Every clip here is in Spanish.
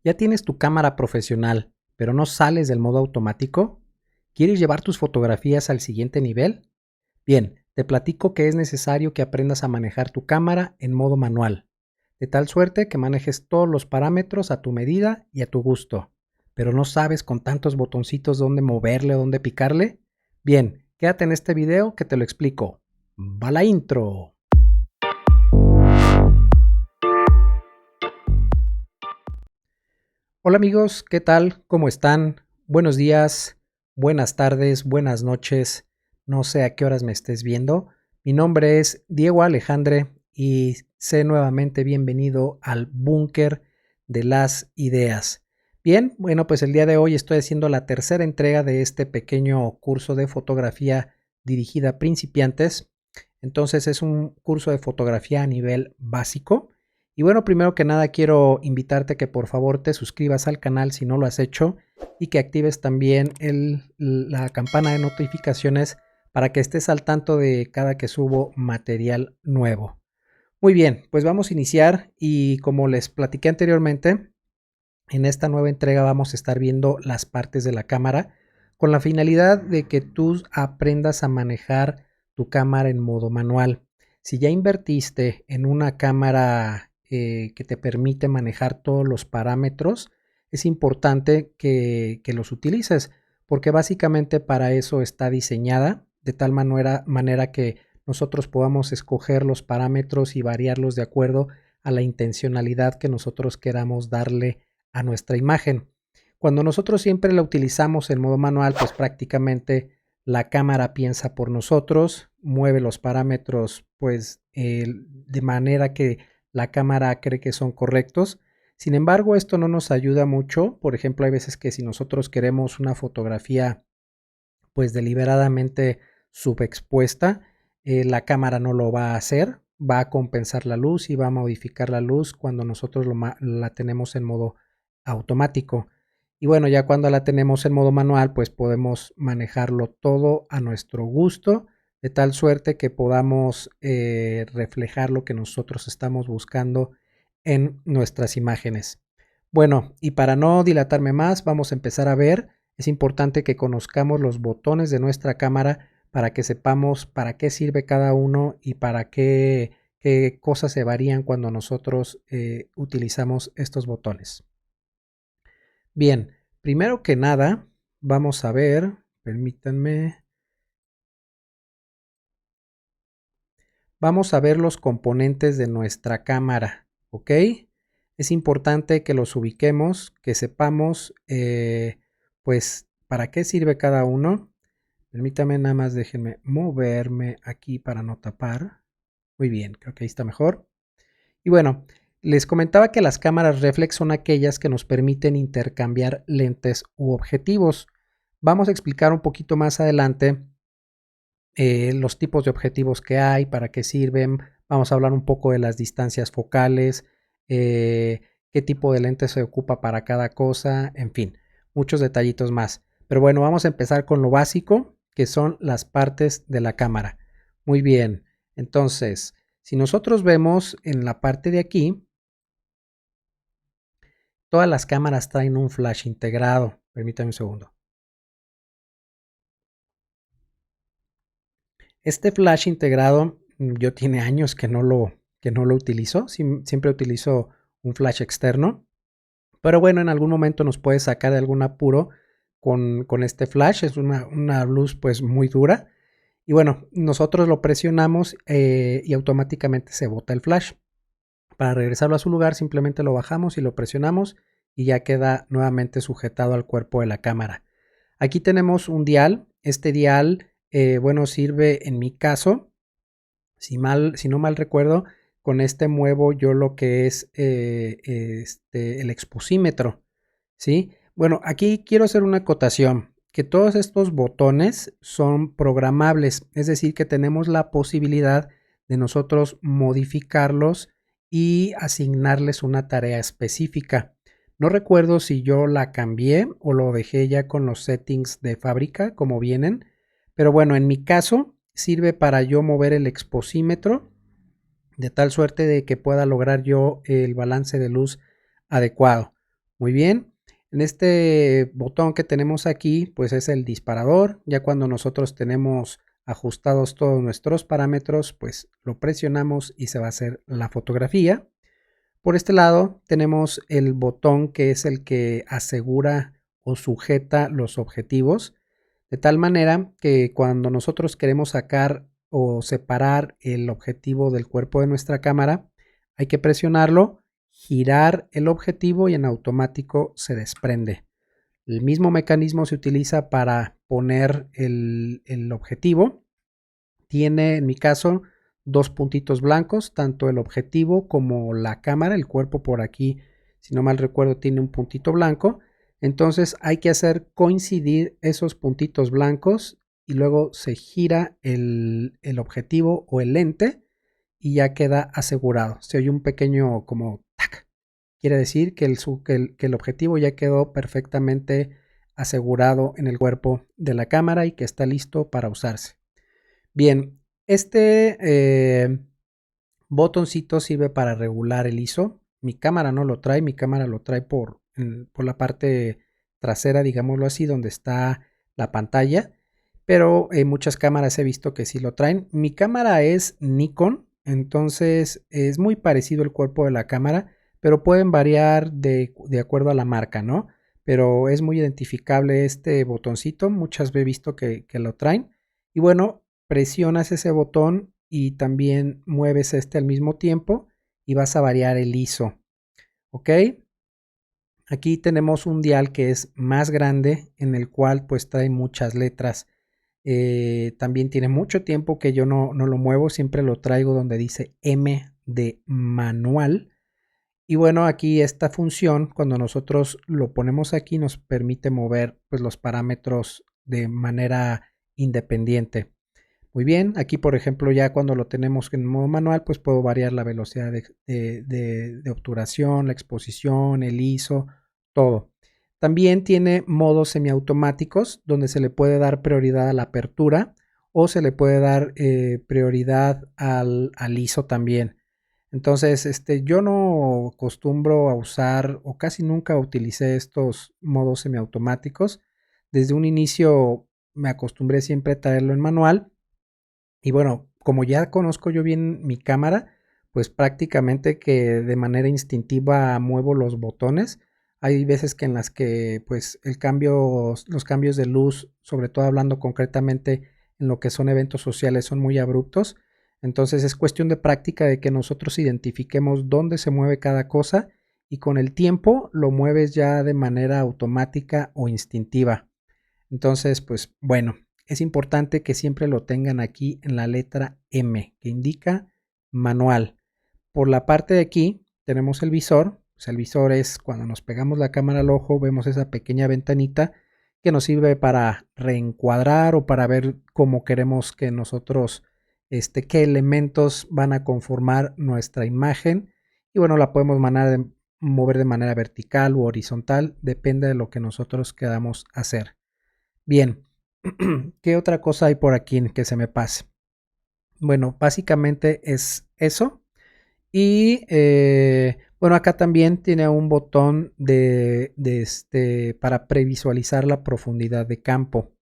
¿Ya tienes tu cámara profesional, pero no sales del modo automático? ¿Quieres llevar tus fotografías al siguiente nivel? Bien, te platico que es necesario que aprendas a manejar tu cámara en modo manual, de tal suerte que manejes todos los parámetros a tu medida y a tu gusto. ¿Pero no sabes con tantos botoncitos dónde moverle o dónde picarle? Bien, quédate en este video que te lo explico. ¡Va la intro! Hola amigos, ¿qué tal? ¿Cómo están? Buenos días, buenas tardes, buenas noches. No sé a qué horas me estés viendo. Mi nombre es Diego Alejandre y sé nuevamente bienvenido al búnker de las ideas. Bien, bueno, pues el día de hoy estoy haciendo la tercera entrega de este pequeño curso de fotografía dirigida a principiantes. Entonces es un curso de fotografía a nivel básico. Y bueno, primero que nada quiero invitarte a que por favor te suscribas al canal si no lo has hecho y que actives también la campana de notificaciones para que estés al tanto de cada que subo material nuevo. Muy bien, pues vamos a iniciar y como les platiqué anteriormente, en esta nueva entrega vamos a estar viendo las partes de la cámara con la finalidad de que tú aprendas a manejar tu cámara en modo manual. Si ya invertiste en una cámara que te permite manejar todos los parámetros, es importante que los utilices porque básicamente para eso está diseñada de tal manera que nosotros podamos escoger los parámetros y variarlos de acuerdo a la intencionalidad que nosotros queramos darle a nuestra imagen. Cuando nosotros siempre la utilizamos en modo manual, pues prácticamente la cámara piensa por nosotros, mueve los parámetros pues de manera que la cámara cree que son correctos. Sin embargo, esto no nos ayuda mucho. Por ejemplo, hay veces que si nosotros queremos una fotografía pues deliberadamente subexpuesta, la cámara no lo va a hacer, va a compensar la luz y va a modificar la luz cuando nosotros la tenemos en modo automático. Y bueno, ya cuando la tenemos en modo manual, pues podemos manejarlo todo a nuestro gusto, de tal suerte que podamos reflejar lo que nosotros estamos buscando en nuestras imágenes. Bueno, y para no dilatarme más, vamos a empezar a ver. Es importante que conozcamos los botones de nuestra cámara para que sepamos para qué sirve cada uno y para qué cosas se varían cuando nosotros utilizamos estos botones. Bien, primero que nada, vamos a ver, permítanme, vamos a ver los componentes de nuestra cámara, ¿ok? Es importante que los ubiquemos, que sepamos, pues, para qué sirve cada uno. Permítame nada más, déjenme moverme aquí para no tapar. Muy bien, creo que ahí está mejor. Y bueno, les comentaba que las cámaras reflex son aquellas que nos permiten intercambiar lentes u objetivos. Vamos a explicar un poquito más adelante los tipos de objetivos que hay, para qué sirven. Vamos a hablar un poco de las distancias focales, qué tipo de lente se ocupa para cada cosa, en fin, muchos detallitos más. Pero bueno, vamos a empezar con lo básico, que son las partes de la cámara. Muy bien, entonces, si nosotros vemos en la parte de aquí, todas las cámaras traen un flash integrado. Permítanme un segundo. Este flash integrado, yo tiene años que no lo utilizo, siempre utilizo un flash externo, pero bueno, en algún momento nos puede sacar de algún apuro con este flash, es una luz pues muy dura, y bueno, nosotros lo presionamos y automáticamente se bota el flash. Para regresarlo a su lugar simplemente lo bajamos y lo presionamos y ya queda nuevamente sujetado al cuerpo de la cámara. Aquí tenemos un dial, este dial bueno, sirve en mi caso, si no mal recuerdo, con este muevo yo lo que es el exposímetro, ¿sí? Bueno, aquí quiero hacer una acotación, que todos estos botones son programables, es decir, que tenemos la posibilidad de nosotros modificarlos y asignarles una tarea específica. No recuerdo si yo la cambié o lo dejé ya con los settings de fábrica como vienen, pero bueno, en mi caso sirve para yo mover el exposímetro de tal suerte de que pueda lograr yo el balance de luz adecuado. Muy bien. En este botón que tenemos aquí, pues es el disparador. Ya cuando nosotros tenemos ajustados todos nuestros parámetros, pues lo presionamos y se va a hacer la fotografía. Por este lado tenemos el botón que es el que asegura o sujeta los objetivos, de tal manera que cuando nosotros queremos sacar o separar el objetivo del cuerpo de nuestra cámara, hay que presionarlo, girar el objetivo y en automático se desprende. El mismo mecanismo se utiliza para poner el objetivo. Tiene, en mi caso, dos puntitos blancos, tanto el objetivo como la cámara, el cuerpo por aquí, si no mal recuerdo, tiene un puntito blanco. Entonces hay que hacer coincidir esos puntitos blancos y luego se gira el objetivo o el lente y ya queda asegurado. Se oye un pequeño como tac. Quiere decir que el objetivo ya quedó perfectamente asegurado en el cuerpo de la cámara y que está listo para usarse. Bien, este botoncito sirve para regular el ISO. Mi cámara no lo trae, mi cámara lo trae por la parte trasera, digámoslo así, donde está la pantalla. Pero en muchas cámaras he visto que sí lo traen. Mi cámara es Nikon, entonces es muy parecido el cuerpo de la cámara, pero pueden variar de acuerdo a la marca, ¿no? Pero es muy identificable este botoncito, muchas veces he visto que lo traen. Y bueno, presionas ese botón y también mueves este al mismo tiempo y vas a variar el ISO. ¿Ok? Aquí tenemos un dial que es más grande en el cual pues trae muchas letras. También tiene mucho tiempo que yo no lo muevo, siempre lo traigo donde dice M de manual. Y bueno, aquí esta función, cuando nosotros lo ponemos aquí, nos permite mover pues, los parámetros de manera independiente. Muy bien, aquí por ejemplo ya cuando lo tenemos en modo manual, pues puedo variar la velocidad de obturación, la exposición, el ISO, todo. También tiene modos semiautomáticos donde se le puede dar prioridad a la apertura o se le puede dar prioridad al ISO también. Entonces, yo no acostumbro a usar o casi nunca utilicé estos modos semiautomáticos. Desde un inicio me acostumbré siempre a traerlo en manual. Y bueno, como ya conozco yo bien mi cámara, pues prácticamente que de manera instintiva muevo los botones. Hay veces que en las que pues los cambios de luz, sobre todo hablando concretamente en lo que son eventos sociales, son muy abruptos. Entonces es cuestión de práctica de que nosotros identifiquemos dónde se mueve cada cosa y con el tiempo lo mueves ya de manera automática o instintiva. Entonces, pues bueno, es importante que siempre lo tengan aquí en la letra M, que indica manual. Por la parte de aquí tenemos el visor. Pues el visor es cuando nos pegamos la cámara al ojo, vemos esa pequeña ventanita que nos sirve para reencuadrar o para ver cómo queremos que nosotros, qué elementos van a conformar nuestra imagen. Y bueno, la podemos mover de manera vertical u horizontal, depende de lo que nosotros queramos hacer. Bien, ¿qué otra cosa hay por aquí que se me pase? Bueno, básicamente es eso. Y bueno, acá también tiene un botón para previsualizar la profundidad de campo.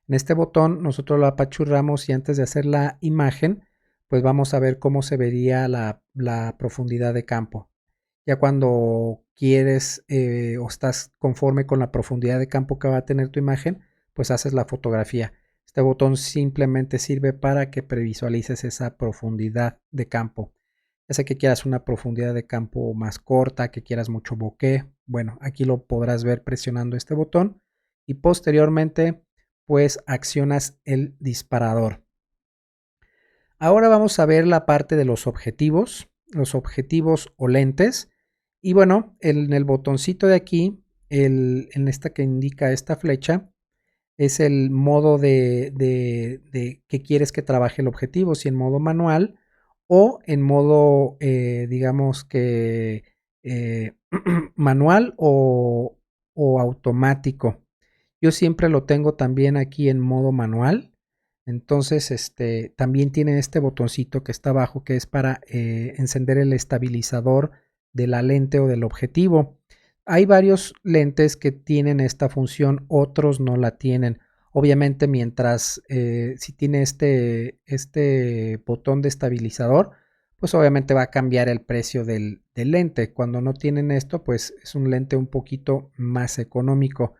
En este botón nosotros lo apachurramos y antes de hacer la imagen, pues vamos a ver cómo se vería la profundidad de campo. Ya cuando quieres o estás conforme con la profundidad de campo que va a tener tu imagen, pues haces la fotografía. Este botón simplemente sirve para que previsualices esa profundidad de campo. Ya sea que quieras una profundidad de campo más corta, que quieras mucho bokeh, bueno, aquí lo podrás ver presionando este botón y posteriormente pues accionas el disparador. Ahora vamos a ver la parte de los objetivos o lentes. Y bueno, en el botoncito de aquí, en esta que indica esta flecha, es el modo de que quieres que trabaje el objetivo, si en modo manual o en modo, digamos que manual o automático. Yo siempre lo tengo también aquí en modo manual. Entonces, también tiene este botoncito que está abajo que es para encender el estabilizador de la lente o del objetivo. hay varios lentes que tienen esta función, otros no la tienen. Obviamente mientras si tiene este botón de estabilizador, pues obviamente va a cambiar el precio del lente. Cuando no tienen esto, pues es un lente un poquito más económico.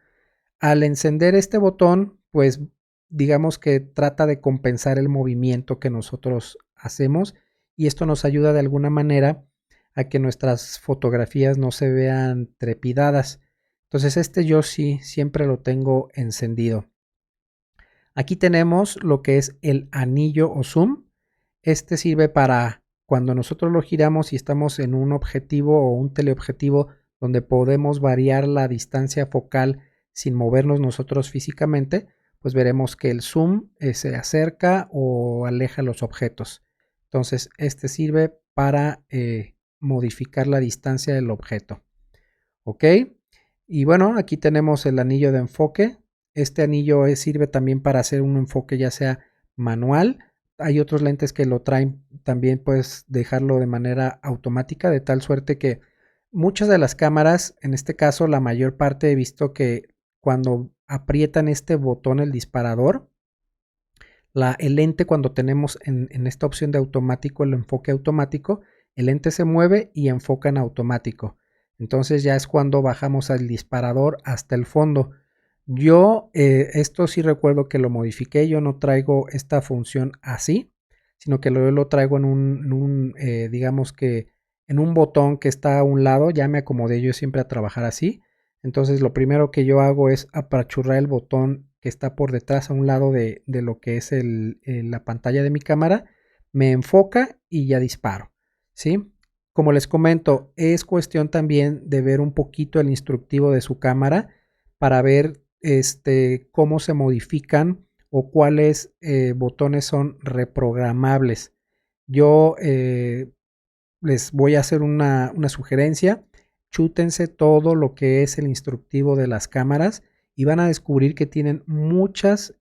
Al encender este botón, pues digamos que trata de compensar el movimiento que nosotros hacemos y esto nos ayuda de alguna manera a que nuestras fotografías no se vean trepidadas. Entonces este yo sí siempre lo tengo encendido. Aquí tenemos lo que es el anillo o zoom. Este sirve para cuando nosotros lo giramos y estamos en un objetivo o un teleobjetivo donde podemos variar la distancia focal sin movernos nosotros físicamente, pues veremos que el zoom se acerca o aleja los objetos. Entonces este sirve para modificar la distancia del objeto. ¿Ok? Y bueno, aquí tenemos el anillo de enfoque. Este anillo sirve también para hacer un enfoque ya sea manual. Hay otros lentes que lo traen, también puedes dejarlo de manera automática, de tal suerte que muchas de las cámaras, en este caso la mayor parte he visto que cuando aprietan este botón, el disparador, el lente cuando tenemos en esta opción de automático, el enfoque automático, el lente se mueve y enfoca en automático. Entonces ya es cuando bajamos al disparador hasta el fondo. Yo esto sí recuerdo que lo modifiqué, yo no traigo esta función así, sino que lo traigo digamos que en un botón que está a un lado, ya me acomodé yo siempre a trabajar así. Entonces lo primero que yo hago es apachurrar el botón que está por detrás a un lado de lo que es la pantalla de mi cámara, me enfoca y ya disparo, ¿sí? Como les comento, es cuestión también de ver un poquito el instructivo de su cámara para ver cómo se modifican o cuáles botones son reprogramables. Yo les voy a hacer una sugerencia. Chútense todo lo que es el instructivo de las cámaras y van a descubrir que tienen muchas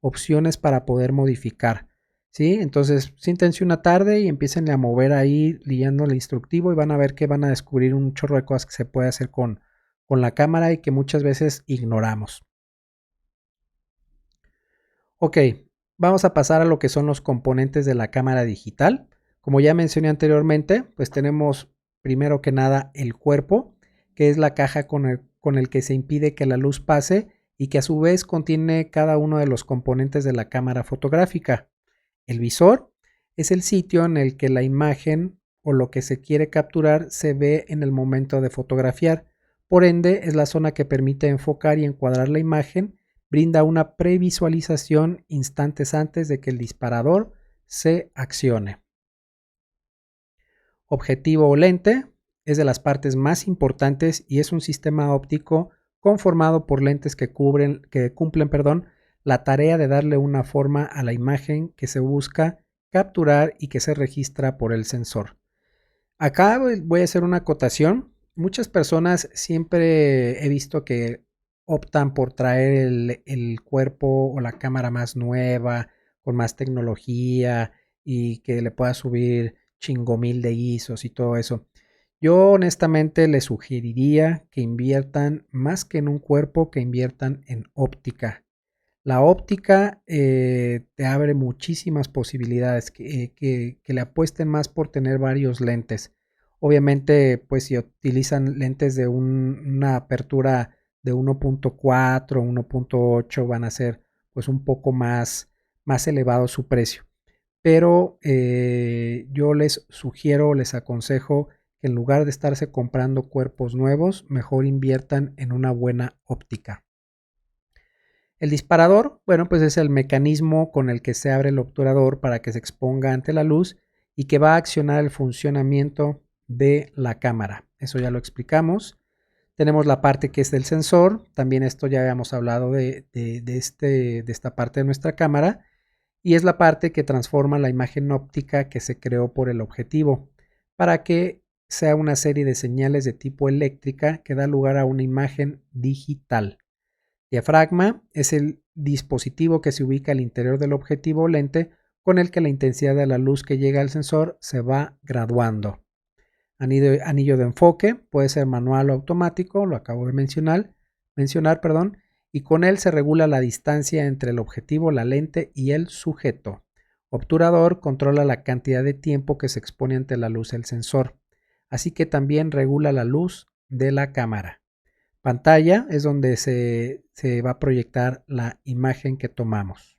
opciones para poder modificar. ¿Sí? Entonces, siéntense una tarde y empiecen a mover ahí leyendo el instructivo y van a ver que van a descubrir un chorro de cosas que se puede hacer con la cámara y que muchas veces ignoramos. Ok, vamos a pasar a lo que son los componentes de la cámara digital. Como ya mencioné anteriormente, pues tenemos primero que nada el cuerpo, que es la caja con el que se impide que la luz pase y que a su vez contiene cada uno de los componentes de la cámara fotográfica. El visor es el sitio en el que la imagen o lo que se quiere capturar se ve en el momento de fotografiar. Por ende, es la zona que permite enfocar y encuadrar la imagen, brinda una previsualización instantes antes de que el disparador se accione. Objetivo o lente es de las partes más importantes y es un sistema óptico conformado por lentes que cumplen, la tarea de darle una forma a la imagen que se busca capturar y que se registra por el sensor. Acá voy a hacer una acotación. Muchas personas siempre he visto que optan por traer el cuerpo o la cámara más nueva, con más tecnología y que le pueda subir chingomil de ISOs y todo eso. Yo honestamente les sugeriría que inviertan más que en un cuerpo, que inviertan en óptica. La óptica te abre muchísimas posibilidades, que le apuesten más por tener varios lentes. Obviamente, pues si utilizan lentes de una apertura de 1.4, 1.8 van a ser pues un poco más elevado su precio. Pero yo les sugiero, les aconsejo que en lugar de estarse comprando cuerpos nuevos, mejor inviertan en una buena óptica. El disparador, bueno, pues es el mecanismo con el que se abre el obturador para que se exponga ante la luz y que va a accionar el funcionamiento de la cámara. Eso ya lo explicamos. Tenemos la parte que es del sensor. También esto ya habíamos hablado de esta parte de nuestra cámara. Y es la parte que transforma la imagen óptica que se creó por el objetivo para que sea una serie de señales de tipo eléctrica que da lugar a una imagen digital. Diafragma es el dispositivo que se ubica al interior del objetivo o lente con el que la intensidad de la luz que llega al sensor se va graduando. anillo de enfoque, puede ser manual o automático, lo acabo de mencionar, perdón, y con él se regula la distancia entre el objetivo, la lente y el sujeto. Obturador controla la cantidad de tiempo que se expone ante la luz del sensor, así que también regula la luz de la cámara. Pantalla es donde se va a proyectar la imagen que tomamos.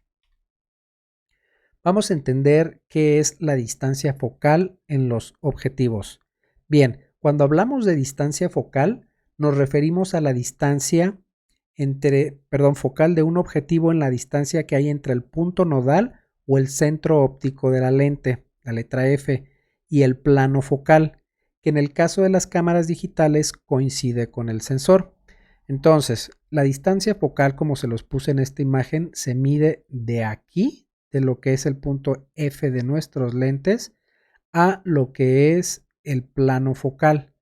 Vamos a entender qué es la distancia focal en los objetivos. Bien, cuando hablamos de distancia focal, nos referimos a la distancia focal de un objetivo en la distancia que hay entre el punto nodal o el centro óptico de la lente, la letra F, y el plano focal, que en el caso de las cámaras digitales coincide con el sensor. Entonces, la distancia focal, como se los puse en esta imagen, se mide de aquí, de lo que es el punto F de nuestros lentes, a lo que es el plano focal,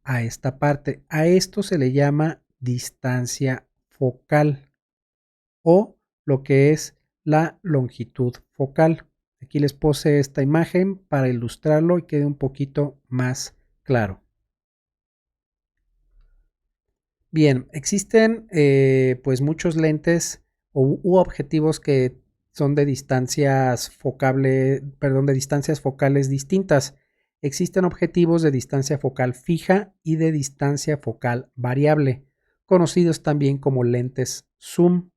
a esta parte. A esto se le llama distancia focal o lo que es la longitud focal. Aquí les puse esta imagen para ilustrarlo y quede un poquito más claro. Bien, existen pues muchos lentes u objetivos que son de distancias focales distintas. Existen objetivos de distancia focal fija y de distancia focal variable, conocidos también como lentes zoom.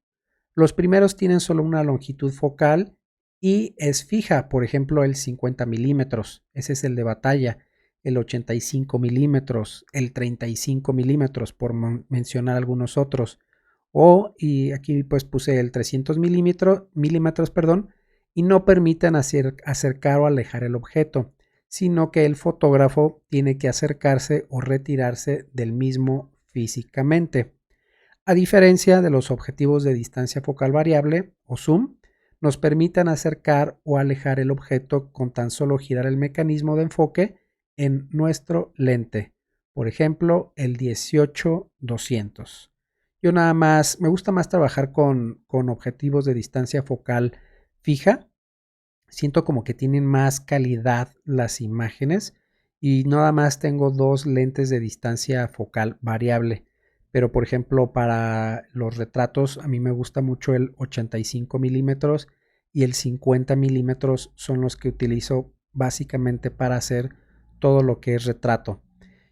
Los primeros tienen solo una longitud focal y es fija, por ejemplo el 50 milímetros, ese es el de batalla, el 85 milímetros, el 35 milímetros, por mencionar algunos otros. Y aquí pues puse el 300 milímetros, perdón, y no permiten acercar o alejar el objeto, sino que el fotógrafo tiene que acercarse o retirarse del mismo físicamente. A diferencia de los objetivos de distancia focal variable o zoom, nos permiten acercar o alejar el objeto con tan solo girar el mecanismo de enfoque en nuestro lente, por ejemplo el 18-200. Yo nada más, me gusta más trabajar con objetivos de distancia focal fija, siento como que tienen más calidad las imágenes y nada más tengo dos lentes de distancia focal variable. Pero por ejemplo para los retratos a mí me gusta mucho el 85 milímetros y el 50 milímetros son los que utilizo básicamente para hacer todo lo que es retrato.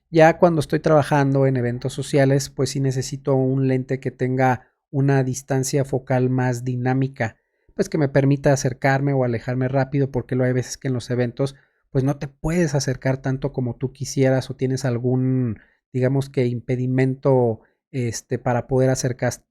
Ya cuando estoy trabajando en eventos sociales, pues sí necesito un lente que tenga una distancia focal más dinámica, pues que me permita acercarme o alejarme rápido, porque luego hay veces que en los eventos pues no te puedes acercar tanto como tú quisieras o tienes algún, digamos que impedimento para poder acercarse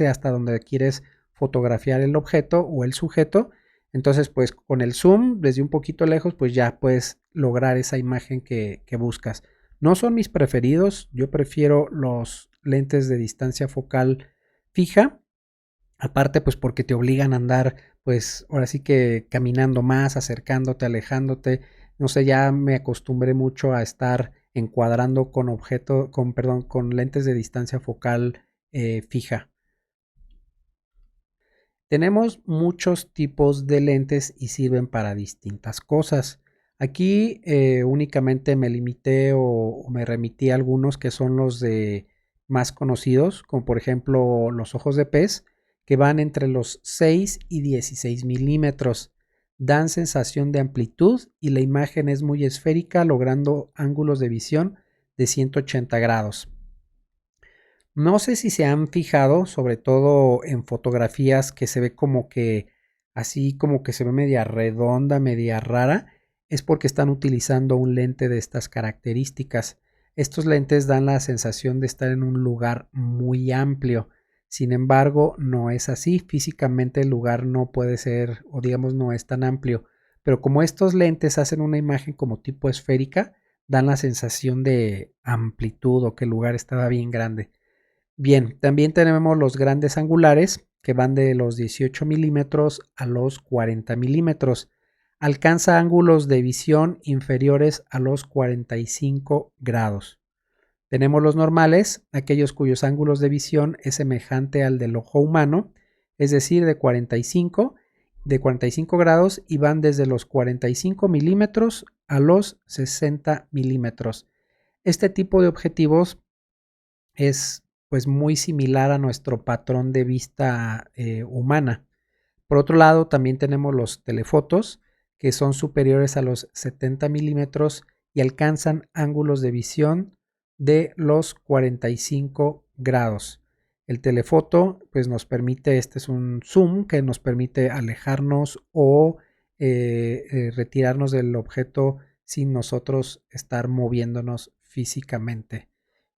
hasta donde quieres fotografiar el objeto o el sujeto. Entonces, pues con el zoom, desde un poquito lejos, pues ya puedes lograr esa imagen que buscas. No son mis preferidos, yo prefiero los lentes de distancia focal fija, aparte pues porque te obligan a andar, pues ahora sí que caminando más, acercándote, alejándote. No sé, ya me acostumbré mucho a estar encuadrando con lentes de distancia focal fija. Tenemos muchos tipos de lentes y sirven para distintas cosas. Aquí únicamente me limité o me remití a algunos que son los de más conocidos, como por ejemplo los ojos de pez, que van entre los 6 y 16 milímetros. Dan sensación de amplitud y la imagen es muy esférica, logrando ángulos de visión de 180 grados. No sé si se han fijado, sobre todo en fotografías que se ve como que así como que se ve media redonda, media rara, es porque están utilizando un lente de estas características. Estos lentes dan la sensación de estar en un lugar muy amplio. Sin embargo, no es así. Físicamente el lugar no puede ser, o digamos, no es tan amplio. Pero como estos lentes hacen una imagen como tipo esférica, dan la sensación de amplitud o que el lugar estaba bien grande. Bien, también tenemos los grandes angulares que van de los 18 milímetros a los 40 milímetros. Alcanza ángulos de visión inferiores a los 45 grados. Tenemos los normales, aquellos cuyos ángulos de visión es semejante al del ojo humano, es decir, de 45, de 45 grados y van desde los 45 milímetros a los 60 milímetros. Este tipo de objetivos es pues muy similar a nuestro patrón de vista humana. Por otro lado, también tenemos los telefotos, que son superiores a los 70 milímetros y alcanzan ángulos de visión de los 45 grados. El telefoto pues nos permite, este es un zoom que nos permite alejarnos o retirarnos del objeto sin nosotros estar moviéndonos físicamente.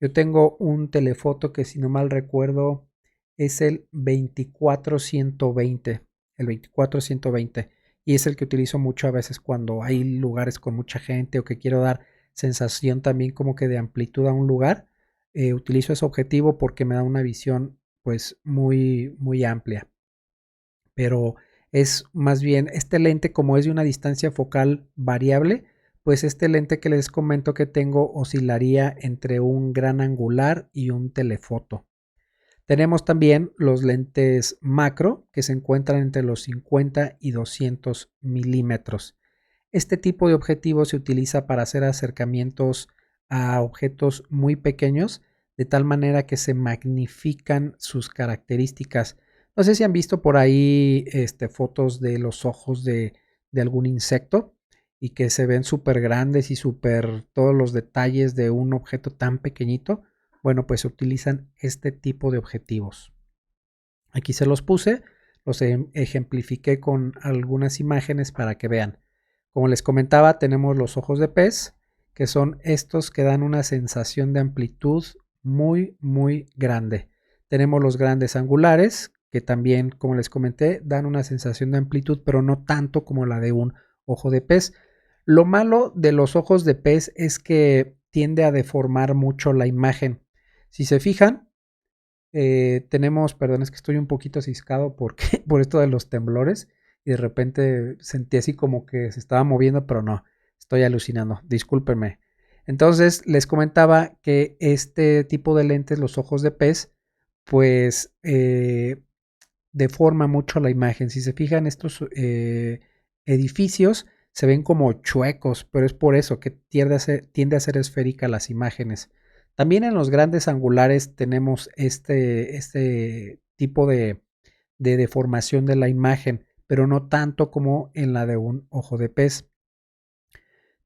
Yo tengo un telefoto que, si no mal recuerdo, es el 24120, el 24120, y es el que utilizo mucho a veces cuando hay lugares con mucha gente o que quiero dar sensación también como que de amplitud a un lugar. Utilizo ese objetivo porque me da una visión pues muy amplia, pero es más bien este lente, como es de una distancia focal variable, pues este lente que les comento que tengo oscilaría entre un gran angular y un telefoto. Tenemos también los lentes macro, que se encuentran entre los 50 y 200 milímetros. Este tipo de objetivo se utiliza para hacer acercamientos a objetos muy pequeños, de tal manera que se magnifican sus características. No sé si han visto por ahí fotos de los ojos de algún insecto y que se ven súper grandes y súper todos los detalles de un objeto tan pequeñito. Bueno, pues se utilizan este tipo de objetivos. Aquí se los puse, los ejemplifiqué con algunas imágenes para que vean. Como les comentaba, tenemos los ojos de pez, que son estos que dan una sensación de amplitud muy grande. Tenemos los grandes angulares, que también, como les comenté, dan una sensación de amplitud, pero no tanto como la de un ojo de pez. Lo malo de los ojos de pez es que tiende a deformar mucho la imagen. Si se fijan, tenemos, perdón, es que estoy un poquito ciscado porque, por esto de los temblores y de repente sentí así como que se estaba moviendo, pero no, estoy alucinando, discúlpenme. Entonces les comentaba que este tipo de lentes, los ojos de pez, pues deforma mucho la imagen. Si se fijan, estos edificios se ven como chuecos, pero es por eso que tiende a ser esférica las imágenes. También en los grandes angulares tenemos este tipo de deformación de la imagen, pero no tanto como en la de un ojo de pez.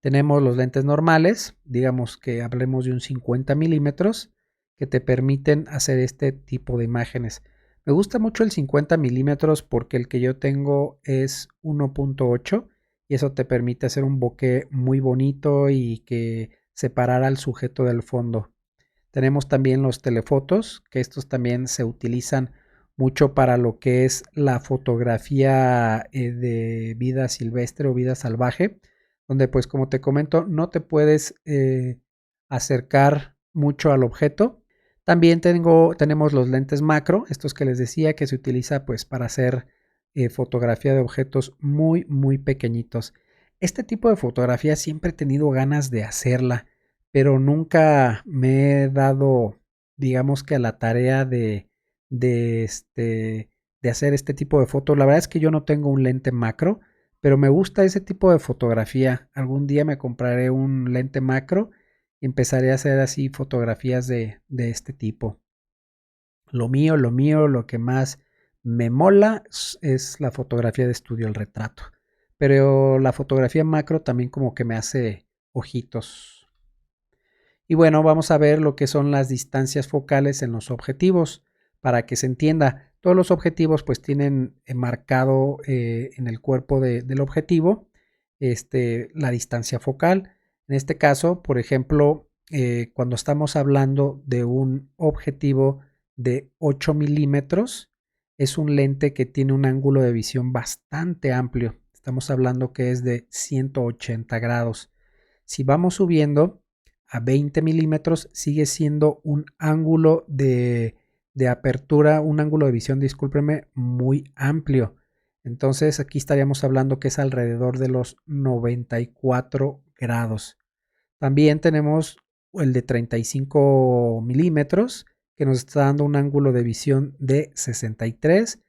Tenemos los lentes normales, digamos que hablemos de un 50 milímetros, que te permiten hacer este tipo de imágenes. Me gusta mucho el 50 milímetros porque el que yo tengo es 1.8 y eso te permite hacer un bokeh muy bonito y que separar al sujeto del fondo. Tenemos también los telefotos, que estos también se utilizan mucho para lo que es la fotografía de vida silvestre o vida salvaje, donde pues como te comento no te puedes acercar mucho al objeto. También tenemos los lentes macro, estos que les decía que se utiliza pues para hacer fotografía de objetos muy pequeñitos. Este tipo de fotografía siempre he tenido ganas de hacerla, pero nunca me he dado, digamos que a la tarea de, este, de hacer este tipo de fotos. La verdad es que yo no tengo un lente macro, pero me gusta ese tipo de fotografía. Algún día me compraré un lente macro y empezaré a hacer así fotografías de este tipo. Lo que más me mola es la fotografía de estudio, el retrato. Pero la fotografía macro también como que me hace ojitos. Y bueno, vamos a ver lo que son las distancias focales en los objetivos para que se entienda. Todos los objetivos pues tienen marcado en el cuerpo del objetivo la distancia focal. En este caso, por ejemplo, cuando estamos hablando de un objetivo de 8 milímetros, es un lente que tiene un ángulo de visión bastante amplio. Estamos hablando que es de 180 grados. Si vamos subiendo a 20 milímetros, sigue siendo un ángulo de apertura, un ángulo de visión, discúlpeme, muy amplio. Entonces aquí estaríamos hablando que es alrededor de los 94 grados. También tenemos el de 35 milímetros, que nos está dando un ángulo de visión de 63,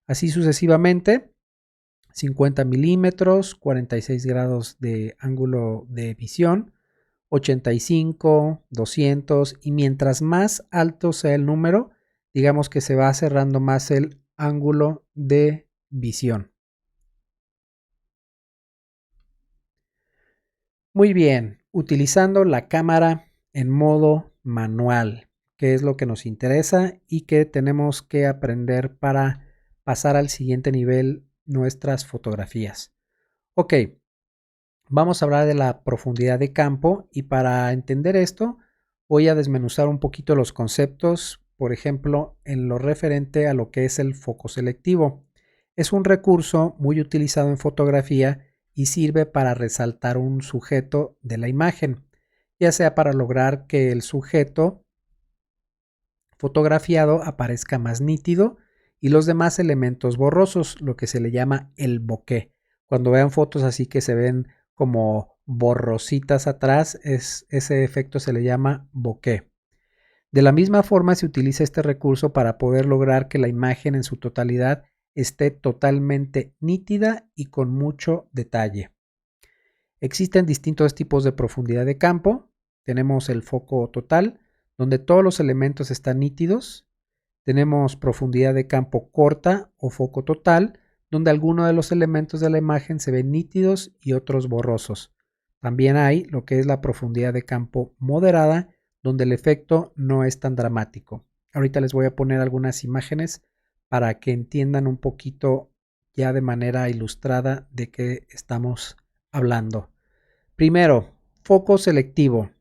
así sucesivamente. 50 milímetros, 46 grados de ángulo de visión, 85, 200, y mientras más alto sea el número, digamos que se va cerrando más el ángulo de visión. Muy bien, utilizando la cámara en modo manual, que es lo que nos interesa y que tenemos que aprender para pasar al siguiente nivel nuestras fotografías. Ok, vamos a hablar de la profundidad de campo, y para entender esto voy a desmenuzar un poquito los conceptos, por ejemplo, en lo referente a lo que es el foco selectivo. Es un recurso muy utilizado en fotografía y sirve para resaltar un sujeto de la imagen, ya sea para lograr que el sujeto fotografiado aparezca más nítido y los demás elementos borrosos, lo que se le llama el bokeh. Cuando vean fotos así que se ven como borrositas atrás, ese efecto se le llama bokeh. De la misma forma se utiliza este recurso para poder lograr que la imagen en su totalidad esté totalmente nítida y con mucho detalle. Existen distintos tipos de profundidad de campo. Tenemos el foco total, donde todos los elementos están nítidos. Tenemos profundidad de campo corta o foco total, donde algunos de los elementos de la imagen se ven nítidos y otros borrosos. También hay lo que es la profundidad de campo moderada, donde el efecto no es tan dramático. Ahorita les voy a poner algunas imágenes para que entiendan un poquito ya de manera ilustrada de qué estamos hablando. Primero, foco selectivo.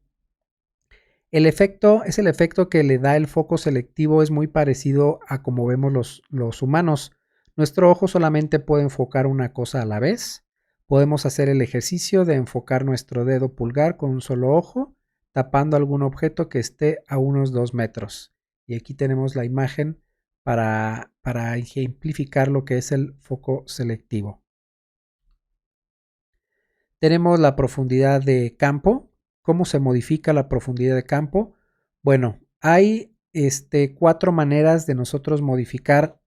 El efecto es el efecto que le da el foco selectivo, es muy parecido a como vemos los humanos. Nuestro ojo solamente puede enfocar una cosa a la vez. Podemos hacer el ejercicio de enfocar nuestro dedo pulgar con un solo ojo, tapando algún objeto que esté a unos 2 metros. Y aquí tenemos la imagen para ejemplificar lo que es el foco selectivo. Tenemos la profundidad de campo. ¿Cómo se modifica la profundidad de campo? Bueno, hay 4 maneras de nosotros modificar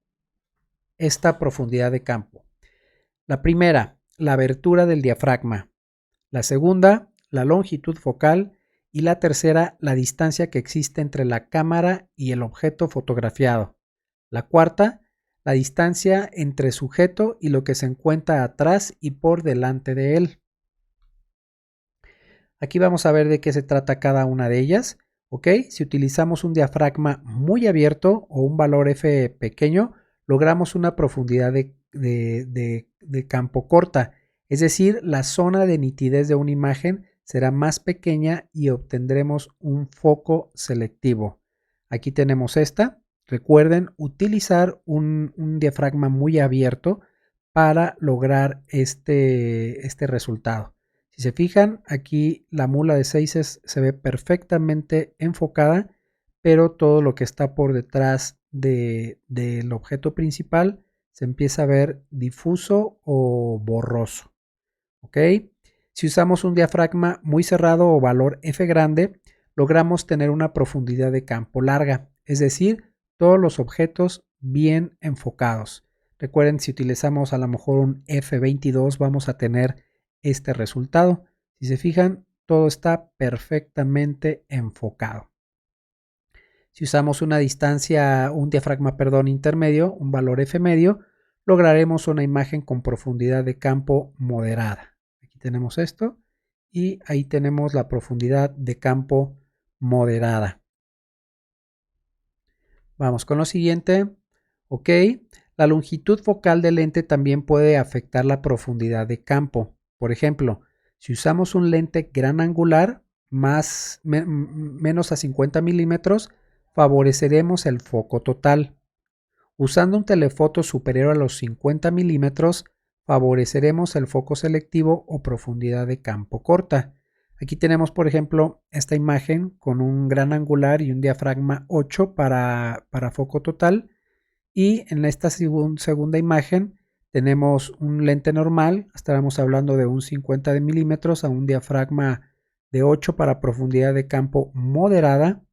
esta profundidad de campo. La primera, la abertura del diafragma. La segunda, la longitud focal. Y la tercera, la distancia que existe entre la cámara y el objeto fotografiado. La cuarta, la distancia entre sujeto y lo que se encuentra atrás y por delante de él. Aquí vamos a ver de qué se trata cada una de ellas. ¿Ok? Si utilizamos un diafragma muy abierto o un valor F pequeño, logramos una profundidad de campo corta. Es decir, la zona de nitidez de una imagen será más pequeña y obtendremos un foco selectivo. Aquí tenemos esta. Recuerden utilizar un diafragma muy abierto para lograr este resultado. Si se fijan, aquí la mula de 6 se ve perfectamente enfocada, pero todo lo que está por detrás del objeto principal se empieza a ver difuso o borroso. ¿Ok? Si usamos un diafragma muy cerrado o valor F grande, logramos tener una profundidad de campo larga, es decir, todos los objetos bien enfocados. Recuerden, si utilizamos a lo mejor un F22 vamos a tener este resultado. Si se fijan, todo está perfectamente enfocado. Si usamos un diafragma, intermedio, un valor F medio, lograremos una imagen con profundidad de campo moderada. Aquí tenemos esto y ahí tenemos la profundidad de campo moderada. Vamos con lo siguiente. Ok, la longitud focal del lente también puede afectar la profundidad de campo. Por ejemplo, si usamos un lente gran angular menos a 50 milímetros, favoreceremos el foco total. Usando un telefoto superior a los 50 milímetros, favoreceremos el foco selectivo o profundidad de campo corta. Aquí tenemos, por ejemplo, esta imagen con un gran angular y un diafragma 8 para foco total. Y en esta segunda imagen tenemos un lente normal, estaremos hablando de un 50 de milímetros a un diafragma de 8 para profundidad de campo moderada.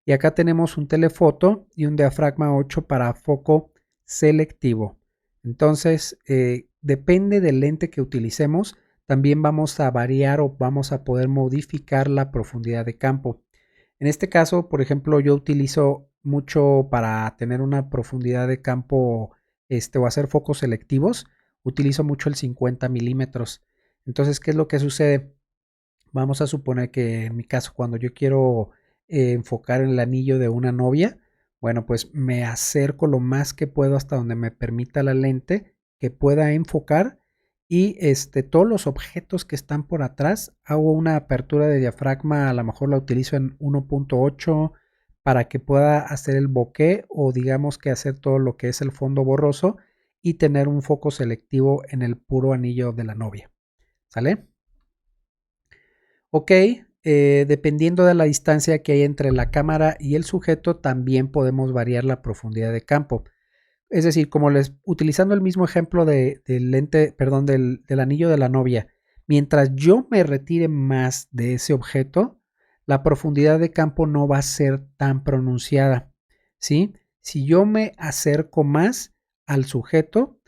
Y acá tenemos un telefoto y un diafragma 8 para foco selectivo. Entonces, depende del lente que utilicemos, también vamos a variar o vamos a poder modificar la profundidad de campo. En este caso, por ejemplo, yo utilizo mucho para tener una profundidad de campo o hacer focos selectivos, utilizo mucho el 50 milímetros. Entonces, ¿qué es lo que sucede? Vamos a suponer que en mi caso, cuando yo quiero enfocar el anillo de una novia, bueno, pues me acerco lo más que puedo hasta donde me permita la lente que pueda enfocar y todos los objetos que están por atrás, hago una apertura de diafragma, a lo mejor la utilizo en 1.8 para que pueda hacer el bokeh o digamos que hacer todo lo que es el fondo borroso y tener un foco selectivo en el puro anillo de la novia. ¿Sale? Ok, dependiendo de la distancia que hay entre la cámara y el sujeto, también podemos variar la profundidad de campo. Es decir, utilizando el mismo ejemplo del lente, perdón, del anillo de la novia, mientras yo me retire más de ese objeto, la profundidad de campo no va a ser tan pronunciada, ¿sí? Si yo me acerco más al sujeto,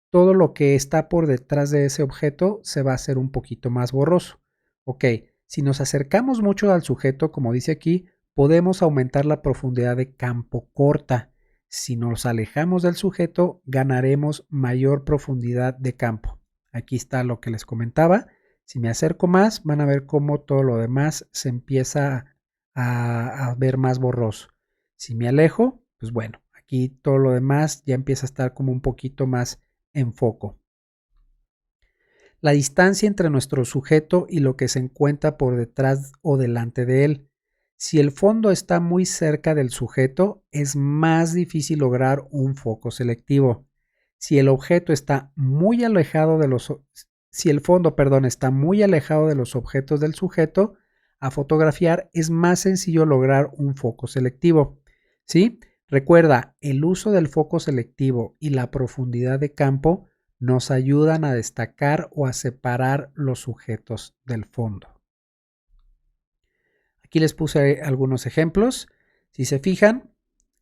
todo lo que está por detrás de ese objeto se va a hacer un poquito más borroso. Ok, si nos acercamos mucho al sujeto, como dice aquí, podemos aumentar la profundidad de campo corta. Si nos alejamos del sujeto, ganaremos mayor profundidad de campo. Aquí está lo que les comentaba. Si me acerco más, van a ver cómo todo lo demás se empieza a ver más borroso. Si me alejo, pues bueno, aquí todo lo demás ya empieza a estar como un poquito más en foco. La distancia entre nuestro sujeto y lo que se encuentra por detrás o delante de él. Si el fondo está muy cerca del sujeto, es más difícil lograr un foco selectivo. Si el objeto está muy alejado de los si el fondo, perdón, está muy alejado de los objetos del sujeto a fotografiar, es más sencillo lograr un foco selectivo. ¿Sí? Recuerda, el uso del foco selectivo y la profundidad de campo nos ayudan a destacar o a separar los sujetos del fondo. Aquí les puse algunos ejemplos. Si se fijan,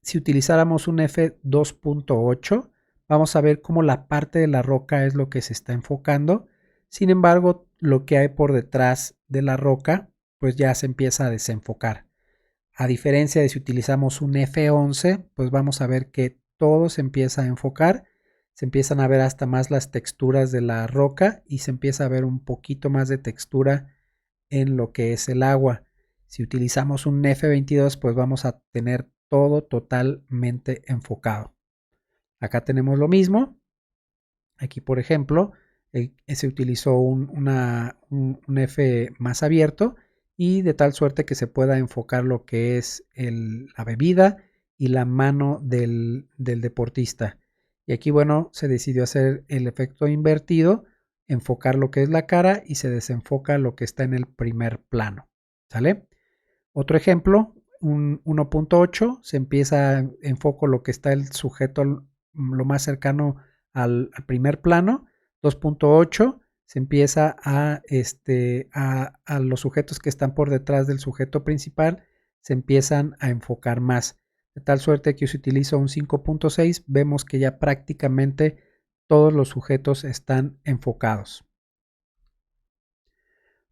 si utilizáramos un f2.8, vamos a ver cómo la parte de la roca es lo que se está enfocando. Sin embargo, lo que hay por detrás de la roca, pues ya se empieza a desenfocar. A diferencia de si utilizamos un f11, pues vamos a ver que todo se empieza a enfocar. Se empiezan a ver hasta más las texturas de la roca y se empieza a ver un poquito más de textura en lo que es el agua. Si utilizamos un F22, pues vamos a tener todo totalmente enfocado. Acá tenemos lo mismo. Aquí, por ejemplo, se utilizó un F más abierto y de tal suerte que se pueda enfocar lo que es la bebida y la mano del deportista. Y aquí, bueno, se decidió hacer el efecto invertido, enfocar lo que es la cara y se desenfoca lo que está en el primer plano. ¿Sale? Otro ejemplo, un 1.8, se empieza en foco lo que está el sujeto lo más cercano al primer plano. 2.8 se empieza a los sujetos que están por detrás del sujeto principal, se empiezan a enfocar más. De tal suerte que si utilizo un 5.6, vemos que ya prácticamente todos los sujetos están enfocados.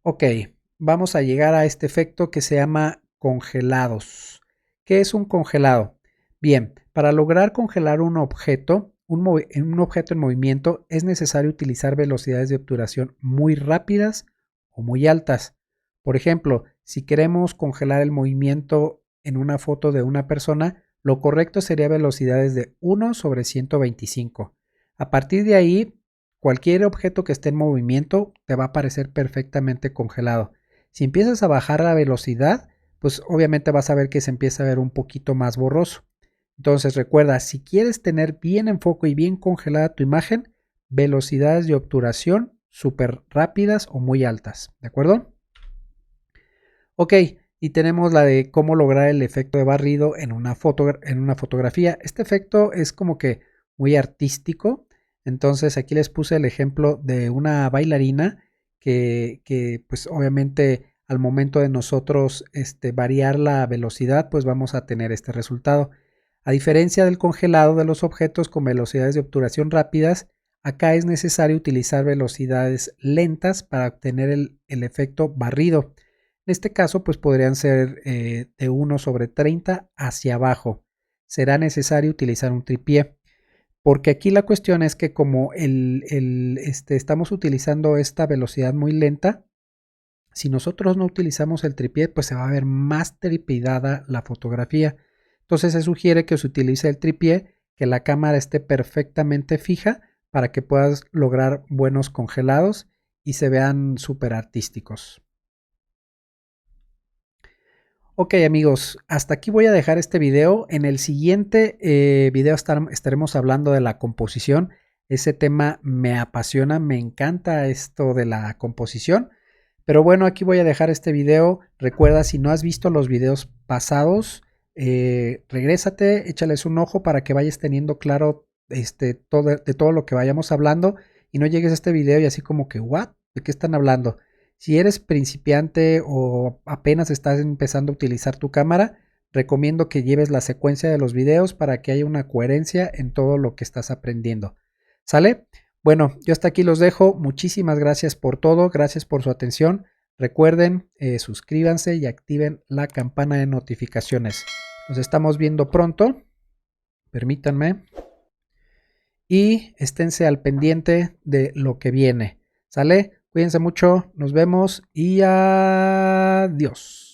Ok, vamos a llegar a este efecto que se llama congelados. ¿Qué es un congelado? Bien, para lograr congelar un objeto, un objeto en movimiento, es necesario utilizar velocidades de obturación muy rápidas o muy altas. Por ejemplo, si queremos congelar el movimiento en una foto de una persona, lo correcto sería velocidades de 1 sobre 125. A partir de ahí, cualquier objeto que esté en movimiento te va a parecer perfectamente congelado. Si empiezas a bajar la velocidad, pues obviamente vas a ver que se empieza a ver un poquito más borroso. Entonces recuerda, si quieres tener bien en foco y bien congelada tu imagen, velocidades de obturación súper rápidas o muy altas, ¿de acuerdo? Ok, y tenemos la de cómo lograr el efecto de barrido en una fotografía. Este efecto es como que muy artístico. Entonces aquí les puse el ejemplo de una bailarina que pues obviamente al momento de nosotros variar la velocidad, pues vamos a tener este resultado. A diferencia del congelado de los objetos con velocidades de obturación rápidas, Acá es necesario utilizar velocidades lentas para obtener el efecto barrido. En este caso, pues podrían ser de 1/30 hacia abajo. Será necesario utilizar un tripié. Porque aquí la cuestión es que como estamos utilizando esta velocidad muy lenta, si nosotros no utilizamos el tripié, pues se va a ver más tripidada la fotografía. Entonces se sugiere que se utilice el tripié, que la cámara esté perfectamente fija para que puedas lograr buenos congelados y se vean súper artísticos. Ok amigos, hasta aquí voy a dejar este video. En el siguiente video estaremos hablando de la composición. Ese tema me apasiona, me encanta esto de la composición. Pero bueno, aquí voy a dejar este video. Recuerda, si no has visto los videos pasados, regrésate, échales un ojo para que vayas teniendo claro todo lo que vayamos hablando y no llegues a este video y así como que, ¿what? ¿De qué están hablando? Si eres principiante o apenas estás empezando a utilizar tu cámara, recomiendo que lleves la secuencia de los videos para que haya una coherencia en todo lo que estás aprendiendo. ¿Sale? Bueno, yo hasta aquí los dejo. Muchísimas gracias por todo. Gracias por su atención. Recuerden, suscríbanse y activen la campana de notificaciones. Nos estamos viendo pronto. Permítanme. Y esténse al pendiente de lo que viene. ¿Sale? Cuídense mucho, nos vemos y adiós.